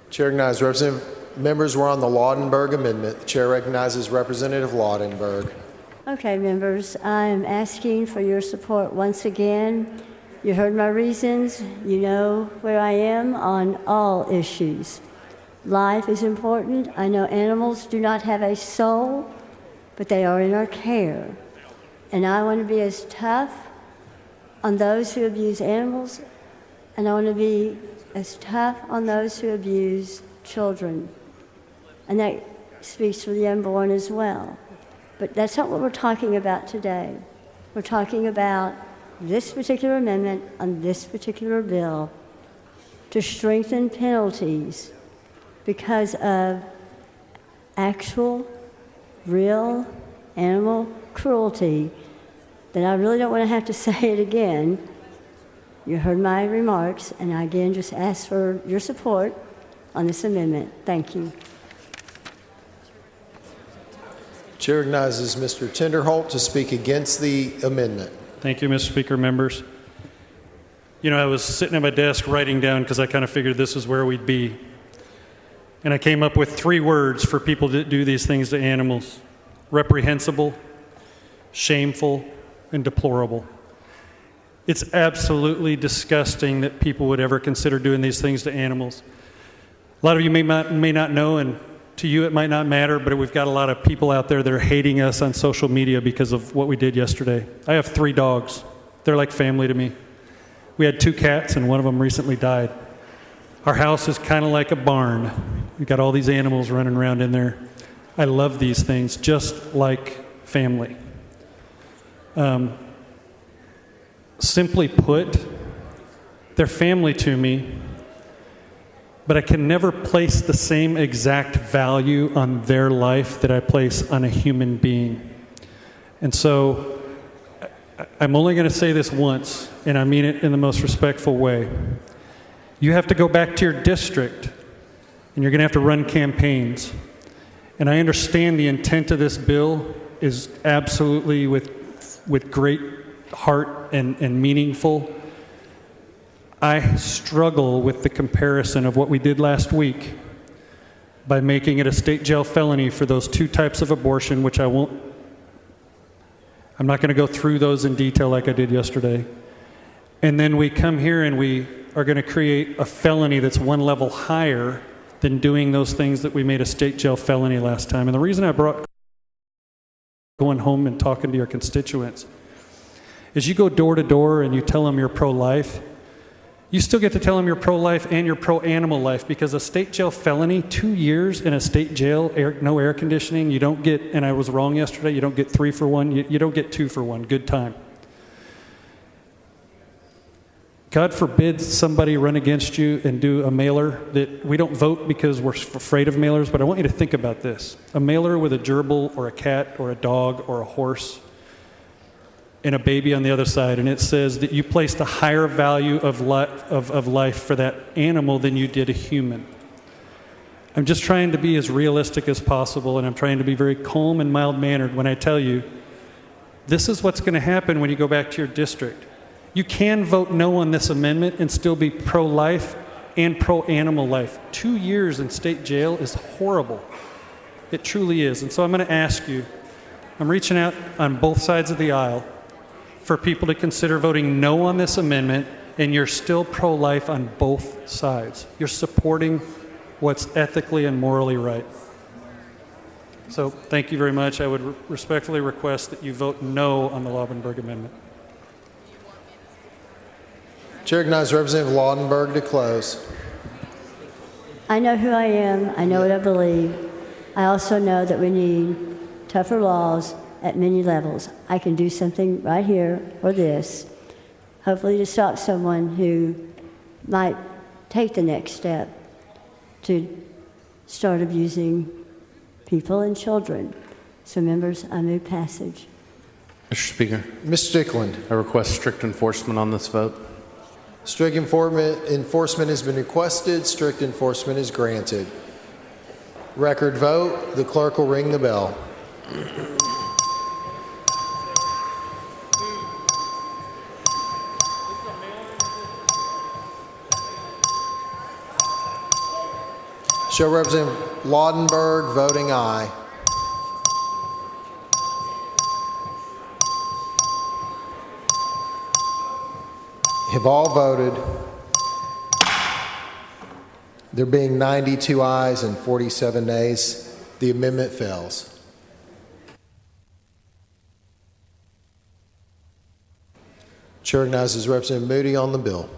Chair recognizes Representative members were on the Laubenberg amendment. The chair recognizes Representative Laubenberg. Okay, members, I am asking for your support once again. You heard my reasons. You know where I am on all issues. Life is important. I know animals do not have a soul, but they are in our care. And I want to be as tough on those who abuse animals, and I want to be as tough on those who abuse children. And that speaks for the unborn as well. But that's not what we're talking about today. We're talking about this particular amendment on this particular bill to strengthen penalties because of actual, real animal cruelty that I really don't want to have to say it again. You heard my remarks, and I again just ask for your support on this amendment. Thank you. Chair recognizes Mr. Tinderholt to speak against the amendment. Thank you, Mr. Speaker, members. You know, I was sitting at my desk writing down because I kind of figured this is where we'd be. And I came up with 3 words for people that do these things to animals: reprehensible, shameful, and deplorable. It's absolutely disgusting that people would ever consider doing these things to animals. A lot of you may not know, and to you it might not matter, but we've got a lot of people out there that are hating us on social media because of what we did yesterday. I have 3 dogs. They're like family to me. We had 2 cats, and one of them recently died. Our house is kind of like a barn. We've got all these animals running around in there. I love these things just like family. Simply put, they're family to me, but I can never place the same exact value on their life that I place on a human being. And so I'm only going to say this once, and I mean it in the most respectful way. You have to go back to your district, and you're going to have to run campaigns. And I understand the intent of this bill is absolutely with great heart and meaningful. I struggle with the comparison of what we did last week by making it a state jail felony for those 2 types of abortion, which I'm not going to go through those in detail like I did yesterday. And then we come here and we are going to create a felony that's 1 level higher than doing those things that we made a state jail felony last time. And the reason I brought going home and talking to your constituents is you go door to door and you tell them you're pro-life. You still get to tell them you're pro-life and you're pro-animal life, because a state jail felony, 2 years in a state jail, no air conditioning, you don't get, and I was wrong yesterday, you don't get 3 for 1, you don't get 2 for 1, good time. God forbid somebody run against you and do a mailer that we don't vote because we're afraid of mailers, but I want you to think about this. A mailer with a gerbil or a cat or a dog or a horse and a baby on the other side, and it says that you placed a higher value of life for that animal than you did a human. I'm just trying to be as realistic as possible, and I'm trying to be very calm and mild-mannered when I tell you this is what's going to happen when you go back to your district. You can vote no on this amendment and still be pro-life and pro-animal life. 2 years in state jail is horrible. It truly is. And so I'm going to ask you, I'm reaching out on both sides of the aisle for people to consider voting no on this amendment, and you're still pro-life on both sides. You're supporting what's ethically and morally right. So thank you very much. I would respectfully request that you vote no on the Laubenberg amendment. Chair recognizes Representative Laubenberg to close. I know who I am. I know what I believe. I also know that we need tougher laws at many levels. I can do something right here or this, hopefully to stop someone who might take the next step to start abusing people and children. So members, I move passage. Mr. Speaker, Mr. Strickland. I request strict enforcement on this vote. Strict enforcement has been requested. Strict enforcement is granted. Record vote. The clerk will ring the bell. Show Representative Laubenberg voting aye. Have all voted. There being 92 ayes and 47 nays, the amendment fails. Chair recognizes Representative Moody on the bill.